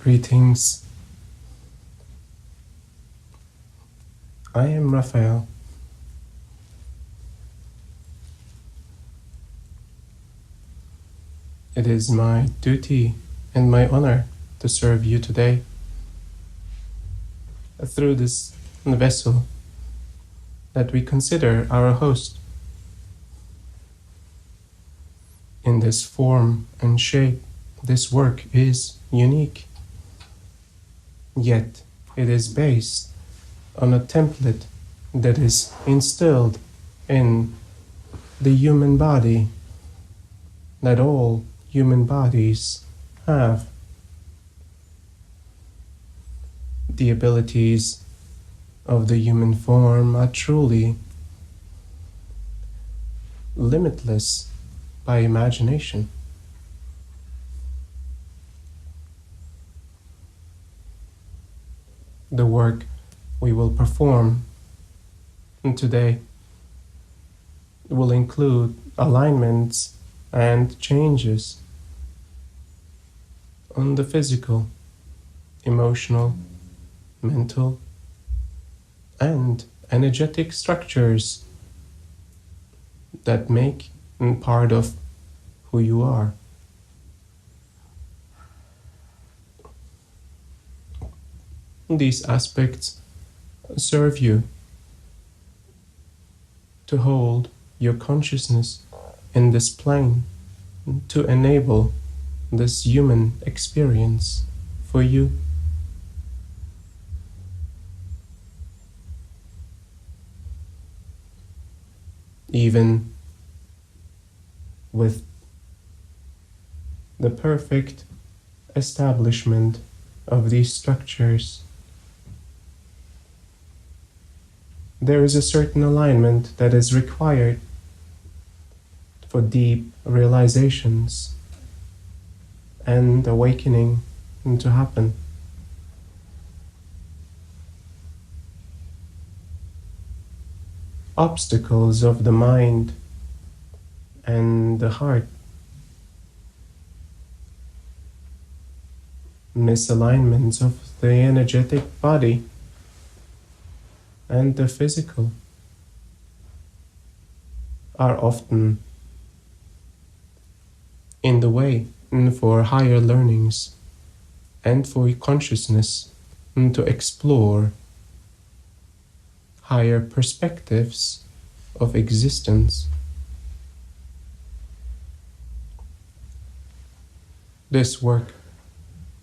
Greetings. I am Raphael. It is my duty and my honor to serve you today through this vessel that we consider our host. In this form and shape, this work is unique, yet it is based on a template that is instilled in the human body, that all human bodies have. The abilities of the human form are truly limitless by imagination. The work we will perform today will include alignments and changes on the physical, emotional, mental, and energetic structures that make part of who you are. These aspects serve you to hold your consciousness in this plane, to enable this human experience for you. Even with the perfect establishment of these structures, there is a certain alignment that is required for deep realizations and awakening to happen. Obstacles of the mind and the heart, misalignments of the energetic body and the physical, are often in the way for higher learnings and for consciousness to explore higher perspectives of existence. This work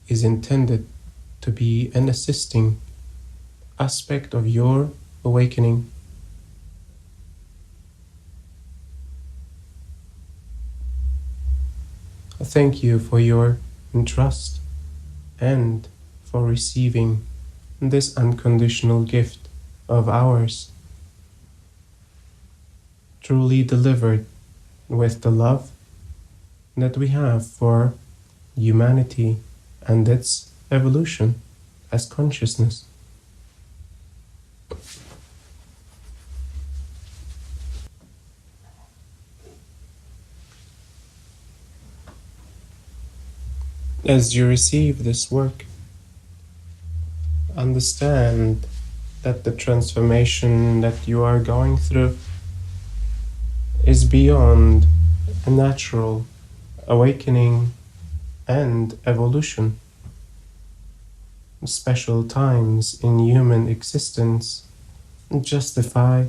is intended to be an assisting aspect of your awakening. Thank you for your trust and for receiving this unconditional gift of ours, truly delivered with the love that we have for humanity and its evolution as consciousness. As you receive this work, understand that the transformation that you are going through is beyond a natural awakening and evolution. Special times in human existence justify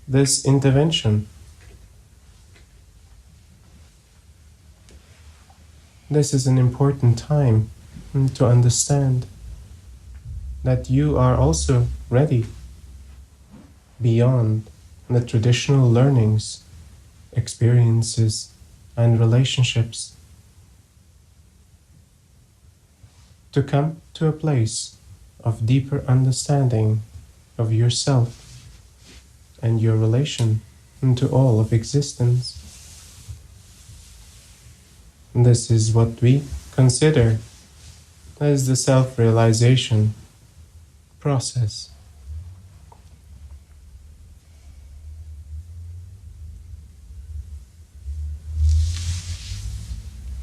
this intervention. This is an important time to understand that you are also ready beyond the traditional learnings, experiences, and relationships to come to a place of deeper understanding of yourself and your relation to all of existence. This is what we consider as the self-realization process.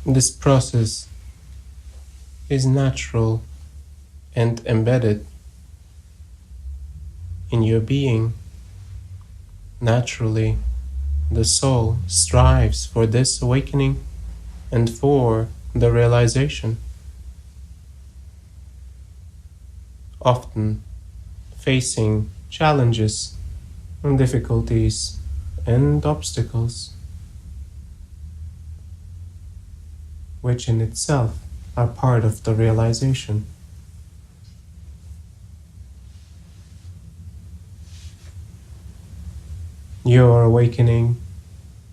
This process is natural and embedded in your being. Naturally, the soul strives for this awakening and for the realization, often facing challenges and difficulties and obstacles, which in itself are part of the realization. Your awakening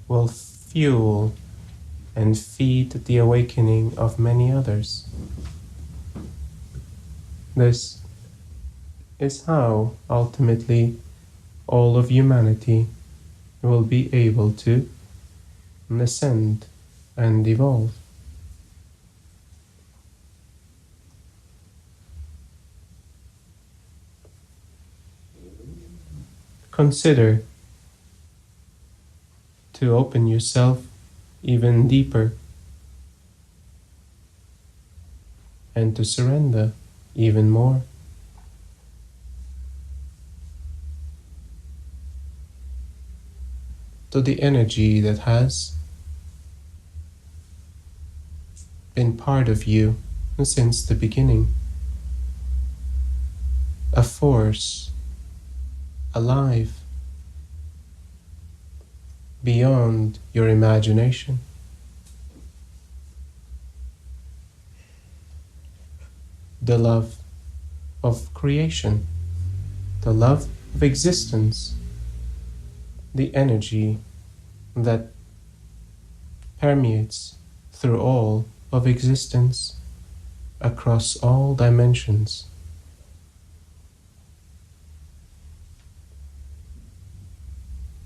will fuel and feed the awakening of many others. This is how ultimately all of humanity will be able to ascend and evolve. Consider to open yourself even deeper and to surrender even more. To the energy that has been part of you since the beginning, a force alive beyond your imagination. The love of creation, the love of existence, the energy that permeates through all of existence across all dimensions.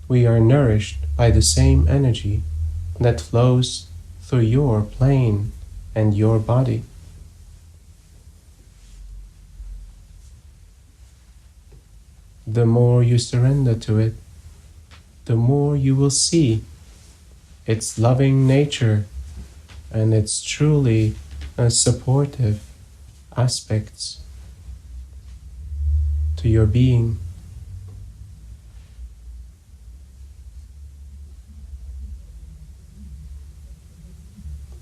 We are nourished by the same energy that flows through your plane and your body. The more you surrender to it, the more you will see its loving nature and its truly supportive aspects to your being.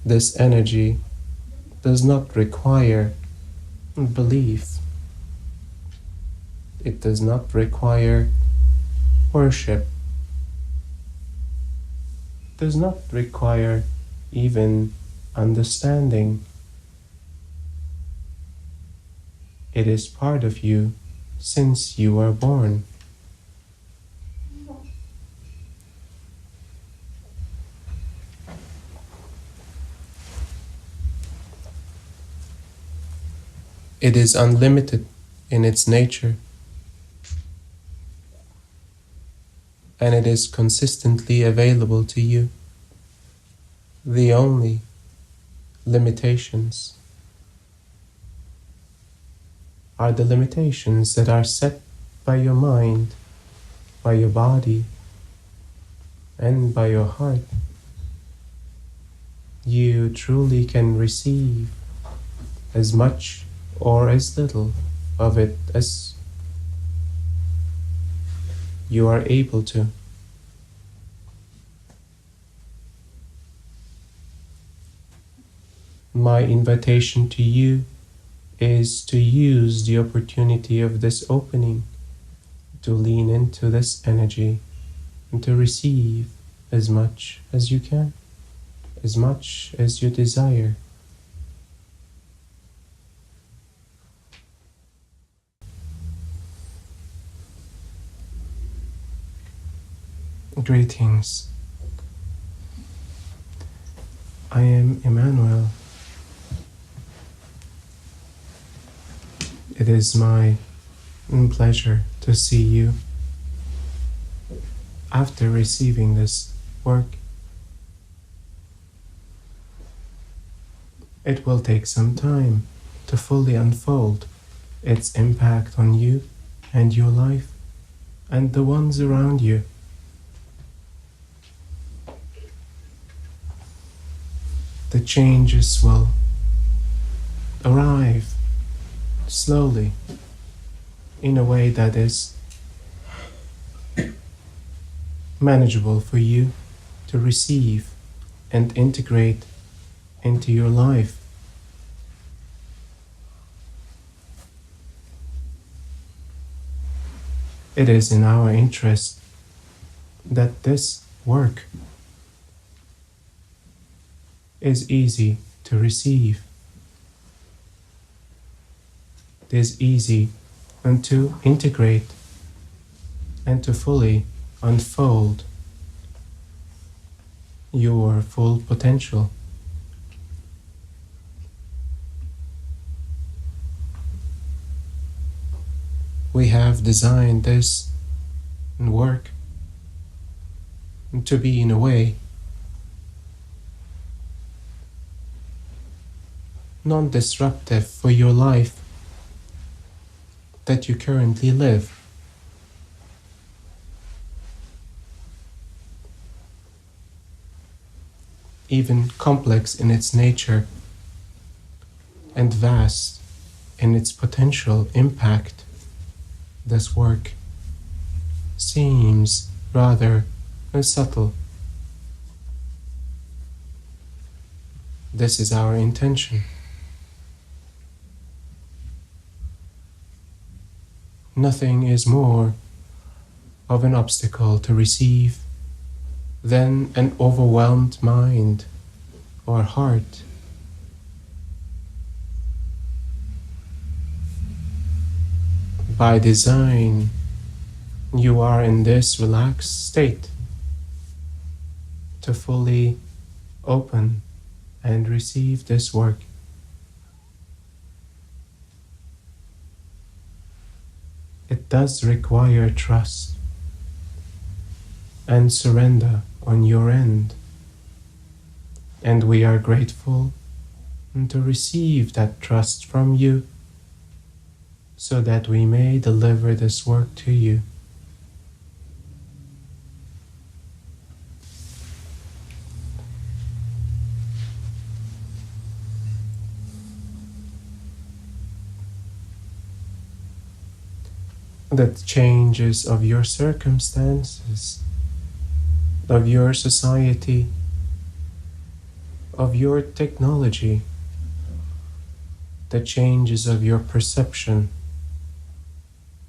This energy does not require belief. It does not require worship. It does not require even understanding. It is part of you since you were born. It is unlimited in its nature, and it is consistently available to you. The only limitations are the limitations that are set by your mind, by your body, and by your heart. You truly can receive as much or as little of it as you are able to. My invitation to you is to use the opportunity of this opening to lean into this energy and to receive as much as you can, as much as you desire. Greetings. I am Emmanuel. It is my pleasure to see you. After receiving this work, it will take some time to fully unfold its impact on you and your life and the ones around you. The changes will arrive slowly in a way that is manageable for you to receive and integrate into your life. It is in our interest that this work is easy to receive. It is easy and to integrate and to fully unfold your full potential. We have designed this work to be in a way non-disruptive for your life that you currently live. Even complex in its nature and vast in its potential impact, this work seems rather subtle. This is our intention. Nothing is more of an obstacle to receive than an overwhelmed mind or heart. By design, you are in this relaxed state to fully open and receive this work. It does require trust and surrender on your end, and we are grateful to receive that trust from you so that we may deliver this work to you. The changes of your circumstances, of your society, of your technology, the changes of your perception,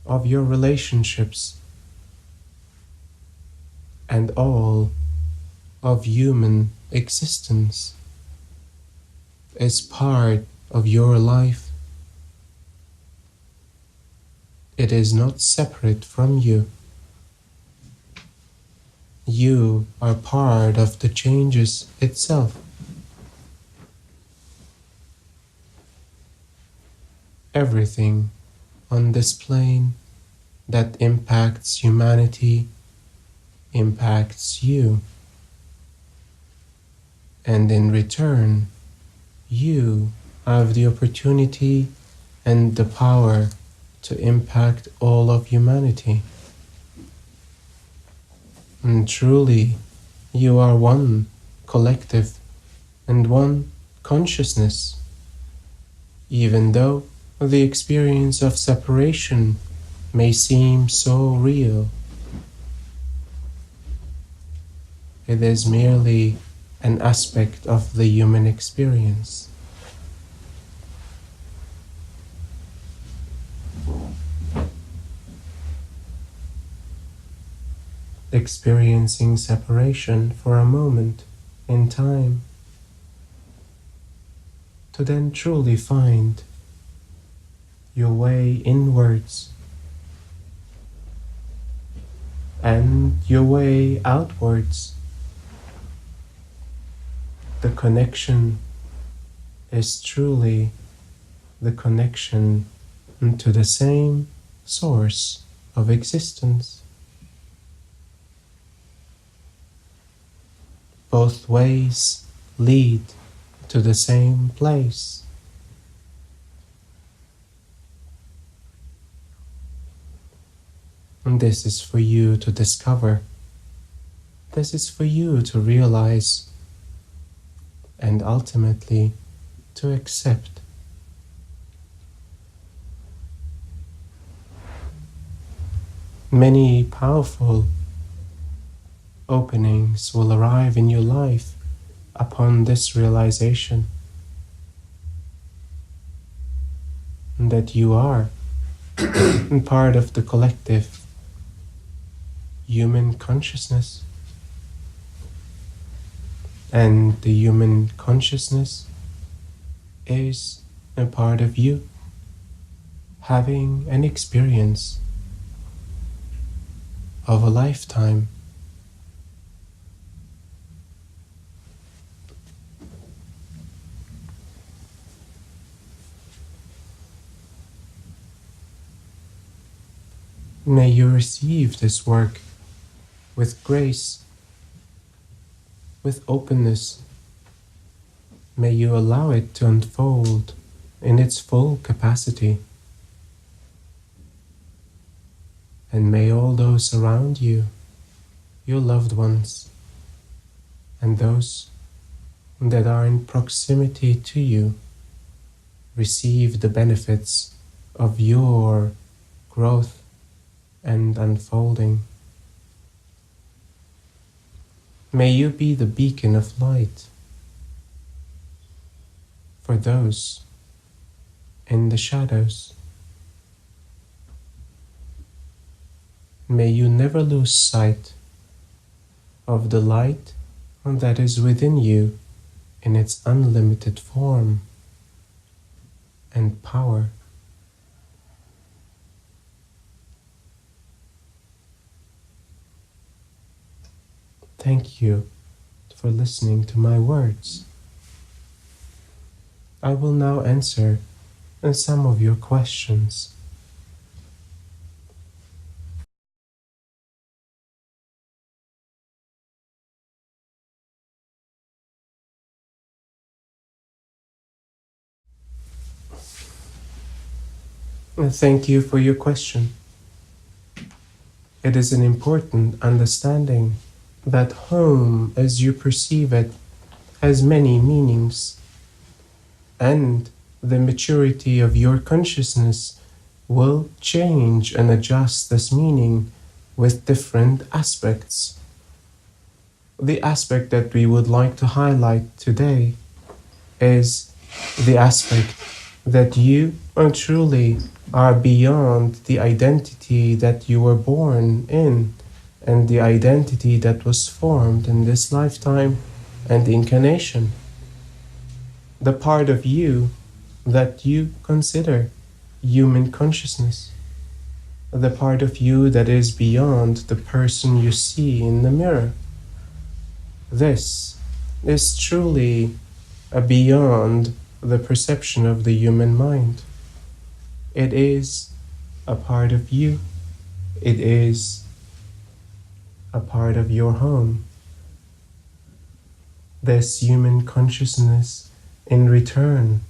of your relationships, and all of human existence is part of your life. It is not separate from you. You are part of the changes itself. Everything on this plane that impacts humanity impacts you. And in return, you have the opportunity and the power to impact all of humanity. And truly, you are one collective and one consciousness, even though the experience of separation may seem so real. It is merely an aspect of the human experience. Experiencing separation for a moment in time, to then truly find your way inwards and your way outwards. The connection is truly the connection to the same source of existence. Both ways lead to the same place. And this is for you to discover. This is for you to realize and ultimately to accept Many powerful openings will arrive in your life upon this realization that you are part of the collective human consciousness, and the human consciousness is a part of you having an experience of a lifetime. May you receive this work with grace, with openness. May you allow it to unfold in its full capacity. And may all those around you, your loved ones, and those that are in proximity to you, receive the benefits of your growth and unfolding. May you be the beacon of light for those in the shadows. May you never lose sight of the light that is within you in its unlimited form and power. Thank you for listening to my words. I will now answer some of your questions. Thank you for your question. It is an important understanding that home, as you perceive it, has many meanings, and the maturity of your consciousness will change and adjust this meaning with different aspects. The aspect that we would like to highlight today is the aspect that you are truly are beyond the identity that you were born in and the identity that was formed in this lifetime and incarnation. The part of you that you consider human consciousness, the part of you that is beyond the person you see in the mirror. This is truly beyond the perception of the human mind. It is a part of you. It is a part of your home. This human consciousness, in return,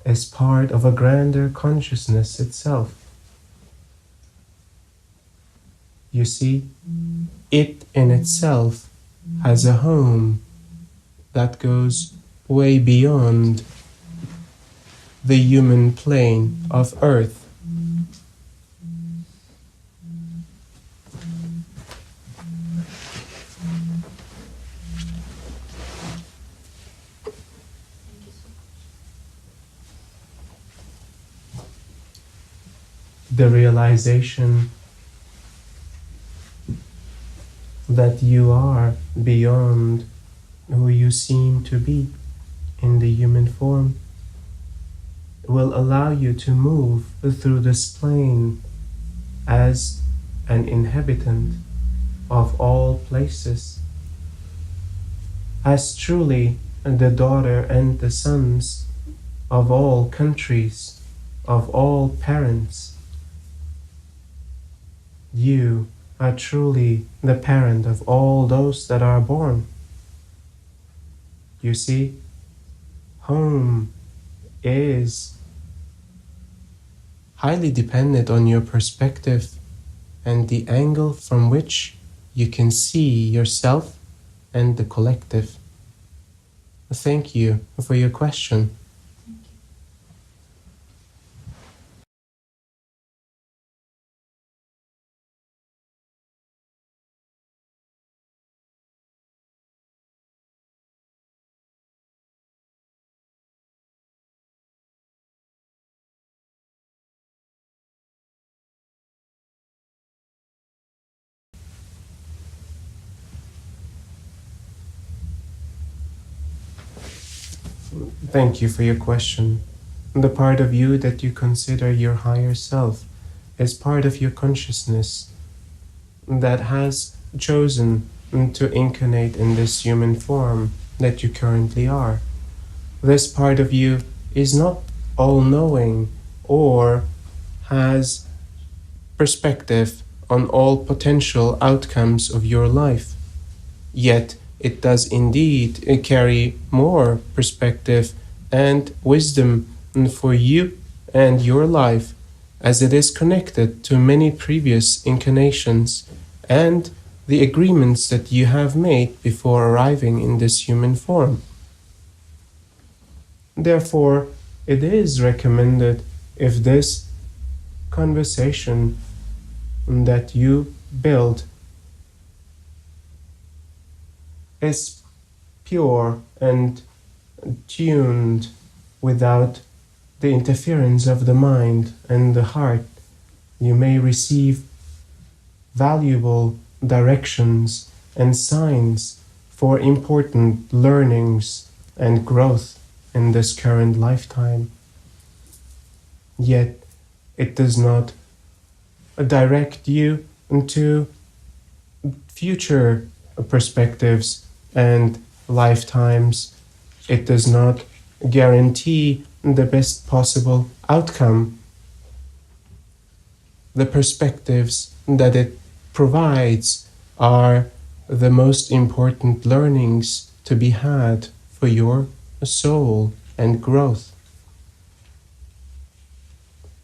is part of a grander consciousness itself. You see, it in itself has a home that goes way beyond the human plane of Earth. The realization that you are beyond who you seem to be in the human form will allow you to move through this plane as an inhabitant of all places, as truly the daughter and the sons of all countries, of all parents. You are truly the parent of all those that are born. You see, home is highly dependent on your perspective and the angle from which you can see yourself and the collective. Thank you for your question. Thank you for your question. The part of you that you consider your higher self is part of your consciousness that has chosen to incarnate in this human form that you currently are. This part of you is not all-knowing or has perspective on all potential outcomes of your life. Yet it does indeed carry more perspective and wisdom for you and your life, as it is connected to many previous incarnations and the agreements that you have made before arriving in this human form. Therefore, it is recommended, if this conversation that you build is pure and tuned without the interference of the mind and the heart, you may receive valuable directions and signs for important learnings and growth in this current lifetime. Yet it does not direct you into future perspectives and lifetimes. It does not guarantee the best possible outcome. The perspectives that it provides are the most important learnings to be had for your soul and growth.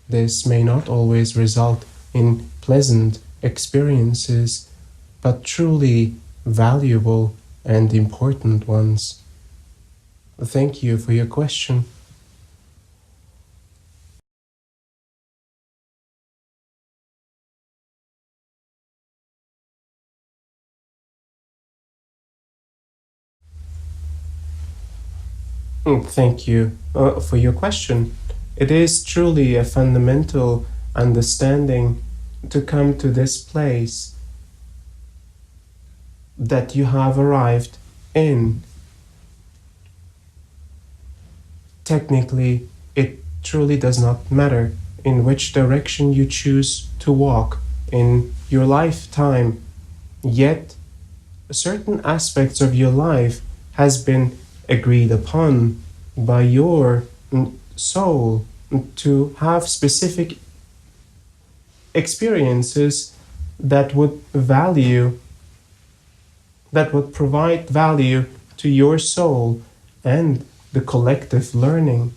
This may not always result in pleasant experiences, but truly valuable and important ones. Thank you for your question. Thank you for your question. It is truly a fundamental understanding to come to this place that you have arrived in. Technically, it truly does not matter in which direction you choose to walk in your lifetime, yet certain aspects of your life has been agreed upon by your soul to have specific experiences that would provide value to your soul and the collective learning.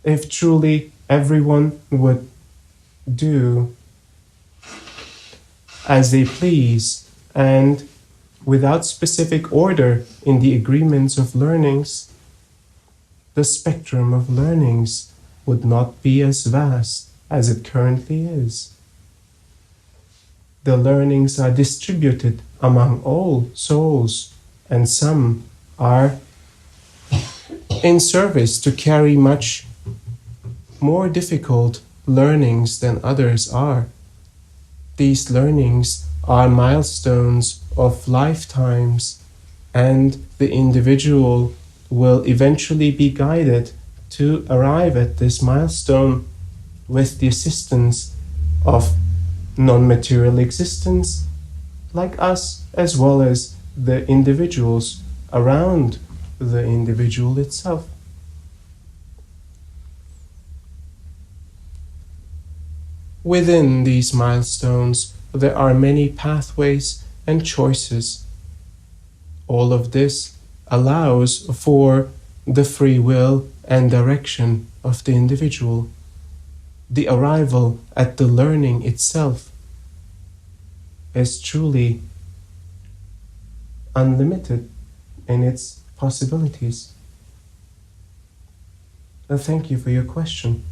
If truly everyone would do as they please and without specific order in the agreements of learnings, the spectrum of learnings would not be as vast as it currently is. The learnings are distributed among all souls, and some are in service to carry much more difficult learnings than others are. These learnings are milestones of lifetimes, and the individual will eventually be guided to arrive at this milestone with the assistance of non-material existence like us, as well as the individuals around the individual itself. Within these milestones, there are many pathways and choices. All of this allows for the free will and direction of the individual. The arrival at the learning itself is truly unlimited in its possibilities. Thank you for your question.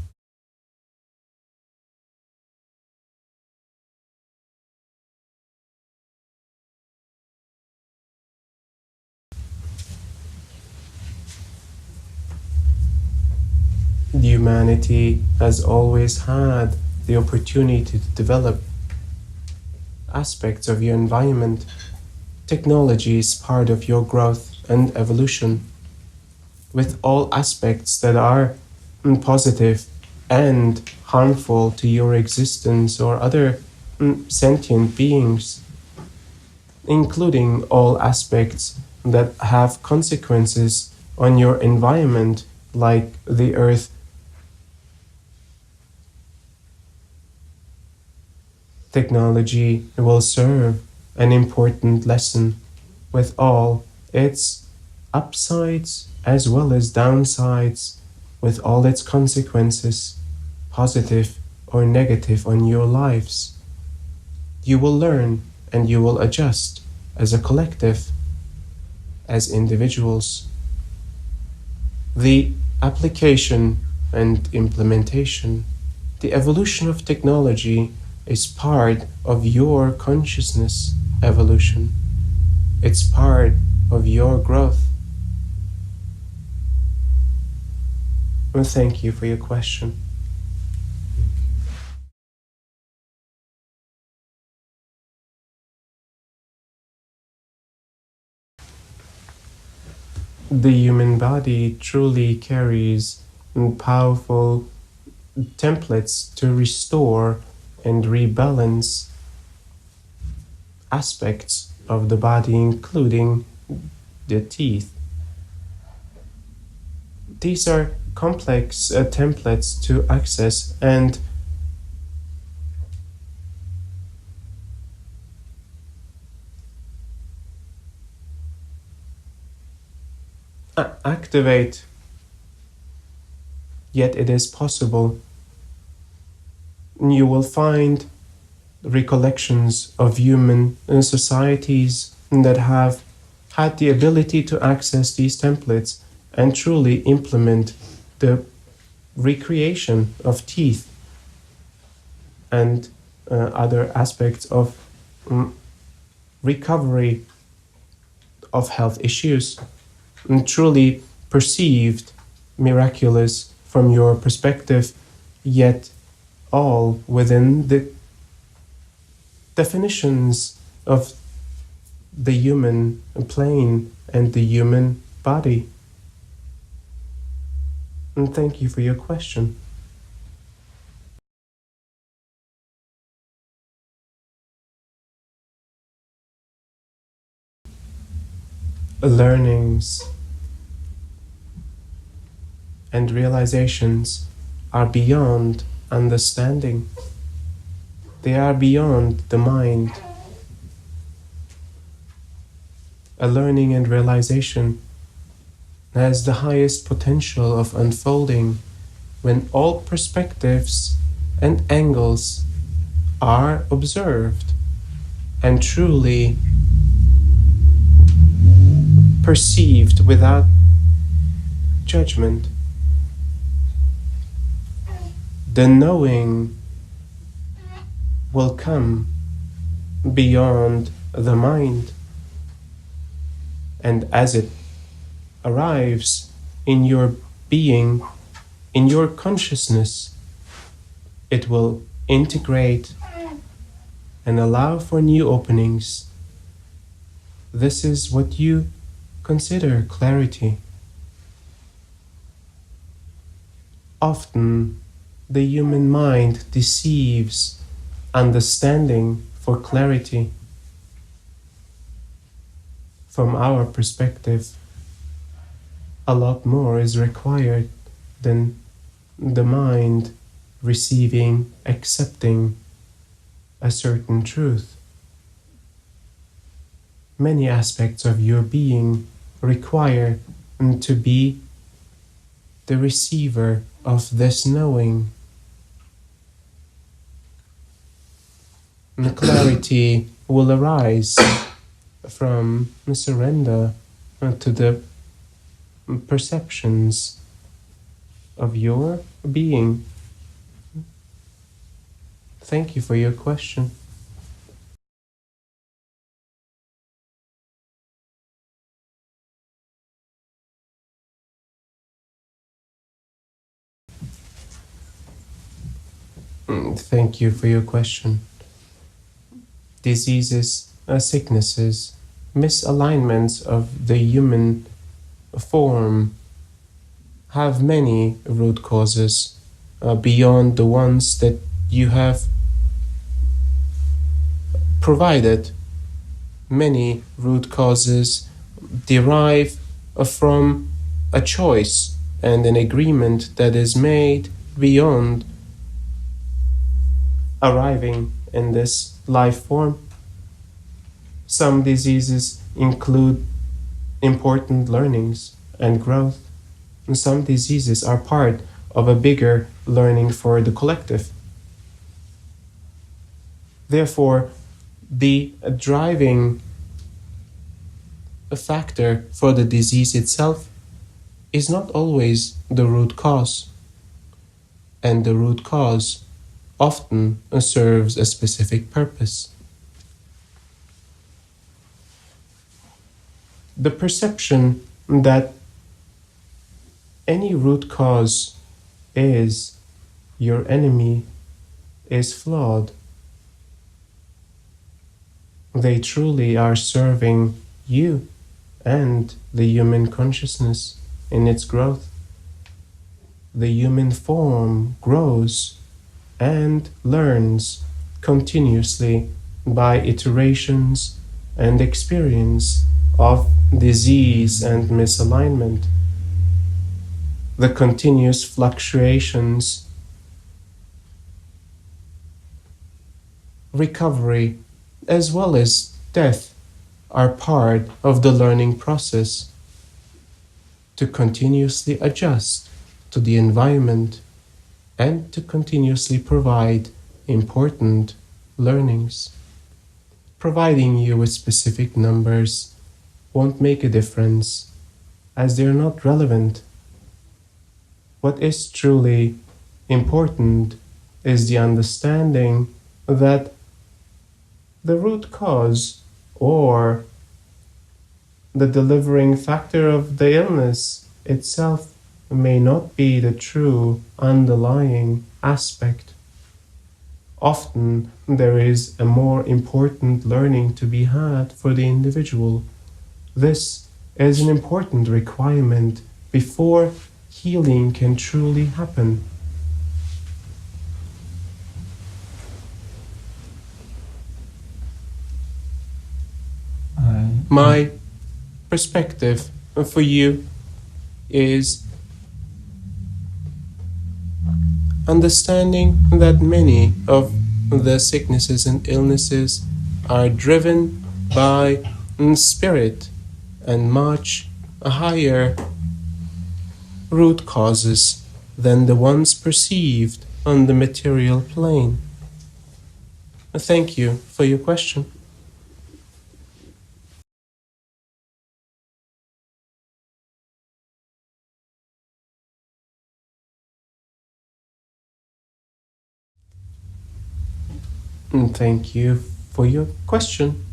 Humanity has always had the opportunity to develop aspects of your environment. Technology is part of your growth and evolution. with all aspects that are positive and harmful to your existence or other sentient beings, including all aspects that have consequences on your environment, like the earth. Technology will serve an important lesson with all its upsides as well as downsides, with all its consequences, positive or negative, on your lives. You will learn and you will adjust as a collective, as individuals. The application and implementation, the evolution of technology is part of your consciousness evolution. It's part of your growth. Well, thank you for your question. The human body truly carries powerful templates to restore and rebalance aspects of the body, including the teeth. These are complex templates to access and activate, yet it is possible. You will find recollections of human societies that have had the ability to access these templates and truly implement the recreation of teeth and other aspects of recovery of health issues, and truly perceived miraculous from your perspective, yet all within the definitions of the human plane and the human body. And thank you for your question. Learnings and realizations are beyond understanding. They are beyond the mind. A learning and realization has the highest potential of unfolding when all perspectives and angles are observed and truly perceived without judgment. The knowing will come beyond the mind, and as it arrives in your being, in your consciousness, it will integrate and allow for new openings. This is what you consider clarity. Often, the human mind deceives understanding for clarity. From our perspective, a lot more is required than the mind receiving, accepting a certain truth. Many aspects of your being require to be the receiver of this knowing. The clarity will arise from surrender to the perceptions of your being. Thank you for your question. Thank you for your question. Diseases, sicknesses, misalignments of the human form have many root causes beyond the ones that you have provided. Many root causes derive from a choice and an agreement that is made beyond arriving in this life form. Some diseases include important learnings and growth, and some diseases are part of a bigger learning for the collective. Therefore, the driving factor for the disease itself is not always the root cause, and the root cause often serves a specific purpose. The perception that any root cause is your enemy is flawed. They truly are serving you and the human consciousness in its growth. The human form grows and learns continuously by iterations and experience of disease and misalignment. The continuous fluctuations, recovery, as well as death are part of the learning process to continuously adjust to the environment and to continuously provide important learnings. Providing you with specific numbers won't make a difference as they're not relevant. What is truly important is the understanding that the root cause or the delivering factor of the illness itself may not be the true underlying aspect. Often there is a more important learning to be had for the individual. This is an important requirement before healing can truly happen. My perspective for you is understanding that many of the sicknesses and illnesses are driven by spirit and much higher root causes than the ones perceived on the material plane. Thank you for your question. And thank you for your question.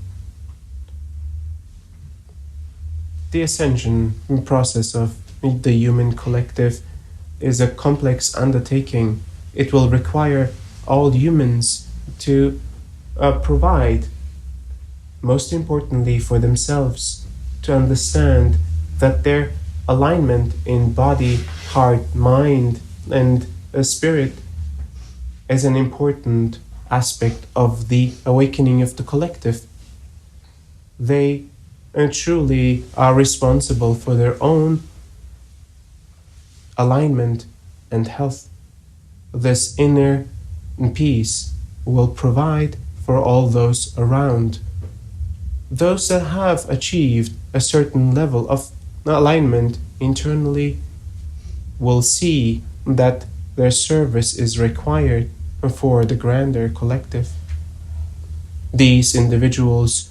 The ascension process of the human collective is a complex undertaking. It will require all humans to provide, most importantly for themselves, to understand that their alignment in body, heart, mind, and spirit is an important aspect of the awakening of the collective. They truly are responsible for their own alignment and health. This inner peace will provide for all those around. Those that have achieved a certain level of alignment internally will see that their service is required for the grander collective. These individuals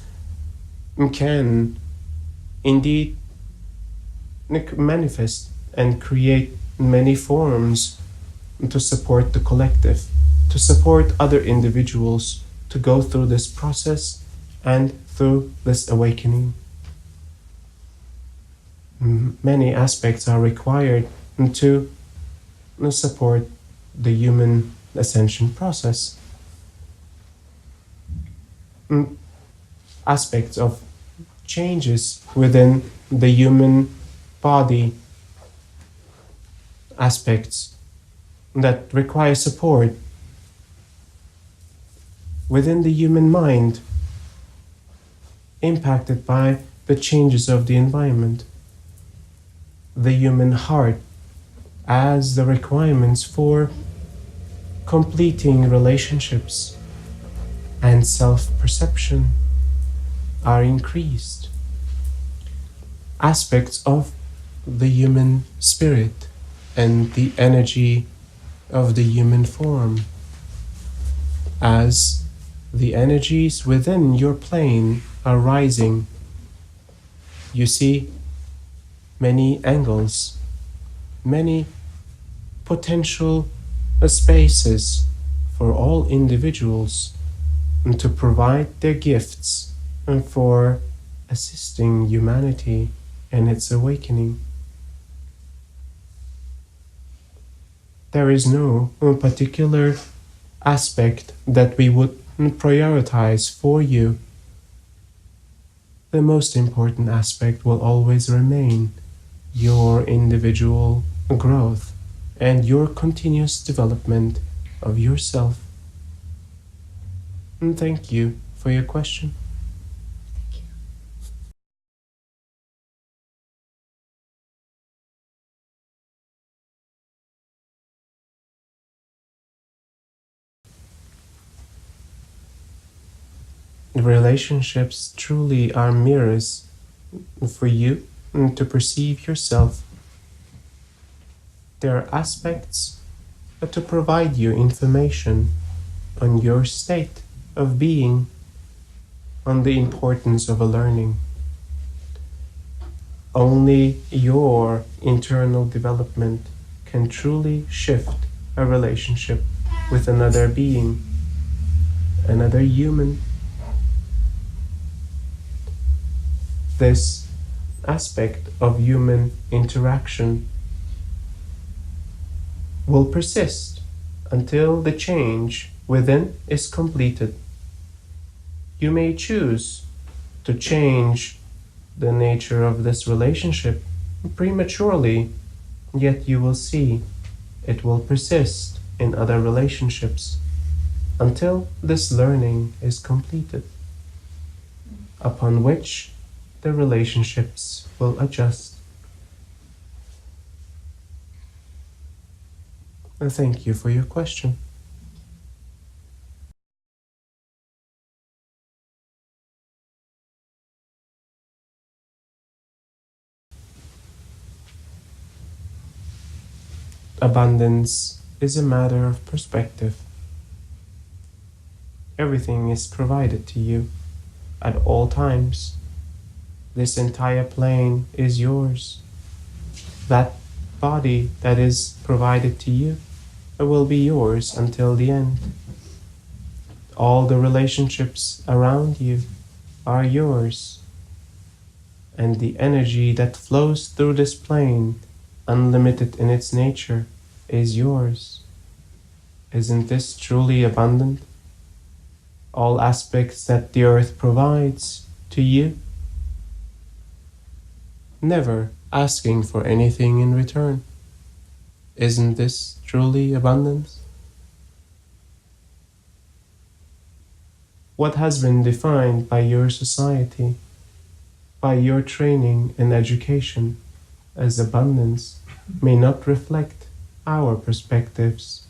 can indeed manifest and create many forms to support the collective, to support other individuals to go through this process and through this awakening. Many aspects are required to support the human ascension process. Aspects of changes within the human body aspects that require support within the human mind, impacted by the changes of the environment. The human heart, as the requirements for completing relationships and self-perception are increased. Aspects of the human spirit and the energy of the human form, as the energies within your plane are rising. You see many angles, many potential spaces for all individuals to provide their gifts and for assisting humanity in its awakening. There is no particular aspect that we would prioritize for you. The most important aspect will always remain your individual growth and your continuous development of yourself. And thank you for your question. Thank you. Relationships truly are mirrors for you to perceive yourself. There are aspects to provide you information on your state of being, on the importance of a learning. Only your internal development can truly shift a relationship with another being, another human. This aspect of human interaction will persist until the change within is completed. You may choose to change the nature of this relationship prematurely, yet you will see it will persist in other relationships until this learning is completed, upon which the relationships will adjust. Thank you for your question. Abundance is a matter of perspective. Everything is provided to you at all times. This entire plane is yours. That body that is provided to you will be yours until the end. All the relationships around you are yours. And the energy that flows through this plane, unlimited in its nature, is yours. Isn't this truly abundant? All aspects that the earth provides to you, never asking for anything in return. Isn't this truly abundance? What has been defined by your society, by your training and education as abundance, may not reflect our perspectives.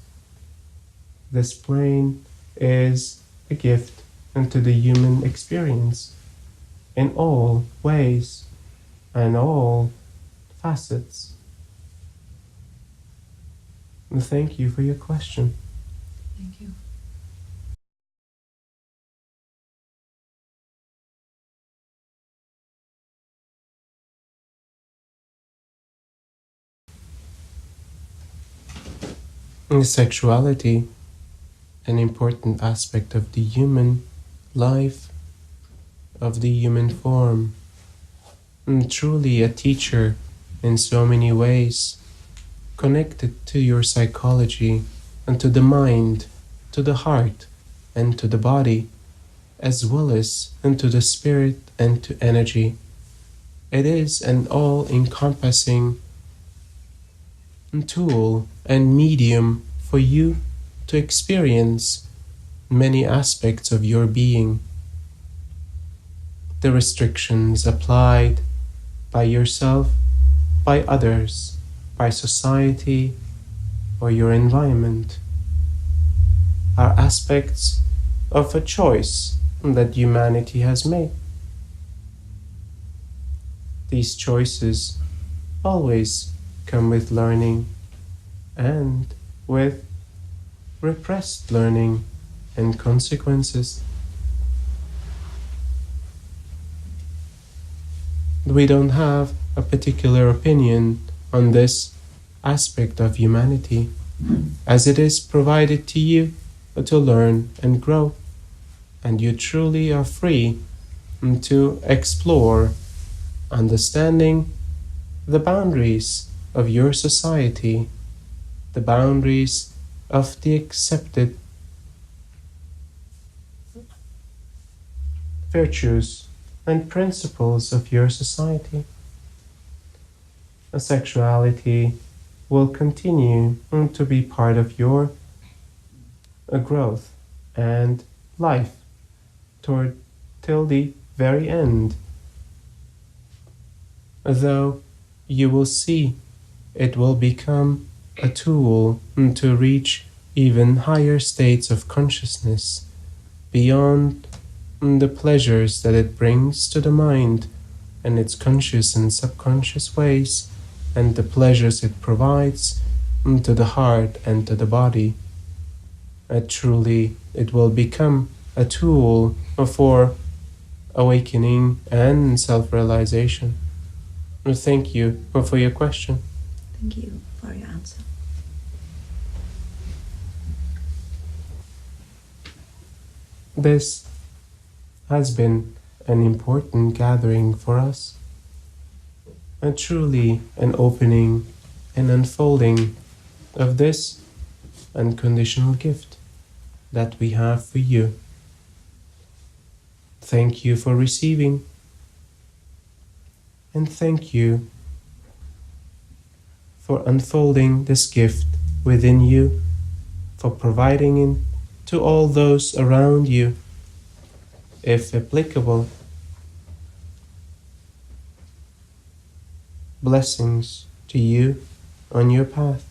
This plane is a gift into the human experience in all ways and all facets. And thank you for your question. Thank you. Sexuality, an important aspect of the human life, of the human form, and truly a teacher in so many ways, connected to your psychology and to the mind, to the heart and to the body, as well as into the spirit and to energy. It is an all-encompassing tool and medium for you to experience many aspects of your being. The restrictions applied by yourself, by others, by society, or your environment are aspects of a choice that humanity has made. These choices always come with learning and with repressed learning and consequences. We don't have a particular opinion on this aspect of humanity, as it is provided to you to learn and grow, and you truly are free to explore understanding the boundaries of your society, the boundaries of the accepted virtues and principles of your society. A sexuality will continue to be part of your growth and life till the very end. Though you will see it will become a tool to reach even higher states of consciousness beyond the pleasures that it brings to the mind and its conscious and subconscious ways, and the pleasures it provides to the heart and to the body. Truly, it will become a tool for awakening and self-realization. Thank you for your question. Thank you for your answer. This has been an important gathering for us, and truly an opening and unfolding of this unconditional gift that we have for you. Thank you for receiving, and thank you for unfolding this gift within you, for providing it to all those around you, if applicable. Blessings to you on your path.